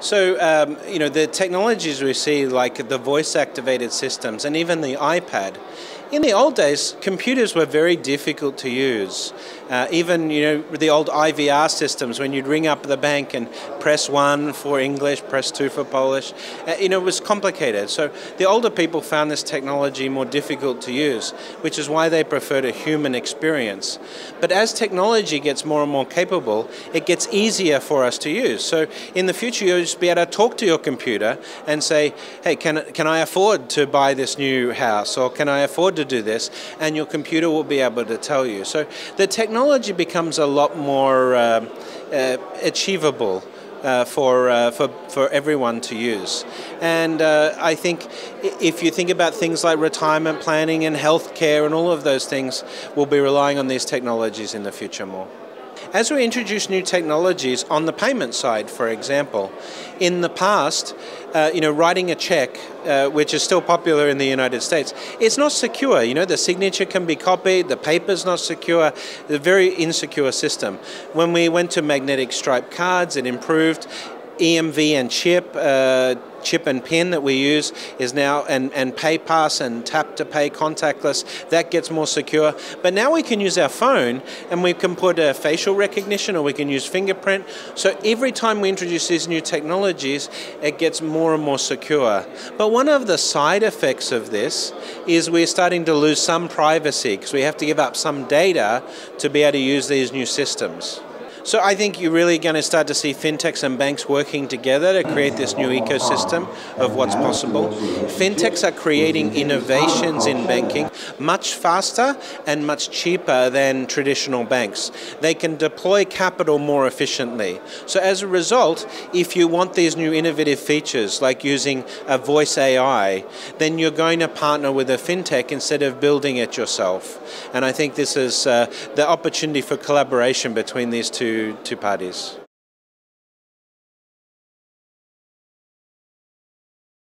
The technologies we see, like the voice-activated systems and even the iPad, in the old days, computers were very difficult to use. Even the old IVR systems, when you'd ring up the bank and press 1 for English, press 2 for Polish, it was complicated. So the older people found this technology more difficult to use, which is why they preferred a human experience. But as technology gets more and more capable, it gets easier for us to use. So in the future, you'll just be able to talk to your computer and say, hey, can I afford to buy this new house, or can I afford to do this? And your computer will be able to tell you. So the technology becomes a lot more achievable for everyone to use. And I think if you think about things like retirement planning and healthcare and all of those things, we'll be relying on these technologies in the future more. As we introduce new technologies on the payment side, for example, in the past, writing a check, which is still popular in the United States, it's not secure. The signature can be copied, the paper's not secure, a very insecure system. When we went to magnetic stripe cards, it improved. EMV and chip and pin that we use is now, and PayPass and tap to pay contactless, that gets more secure. But now we can use our phone and we can put a facial recognition, or we can use fingerprint. So every time we introduce these new technologies, it gets more and more secure. But one of the side effects of this is we're starting to lose some privacy, because we have to give up some data to be able to use these new systems. So I think you're really going to start to see fintechs and banks working together to create this new ecosystem of what's possible. Fintechs are creating innovations in banking much faster and much cheaper than traditional banks. They can deploy capital more efficiently. So as a result, if you want these new innovative features like using a voice AI, then you're going to partner with a fintech instead of building it yourself. And I think this is the opportunity for collaboration between these two parties.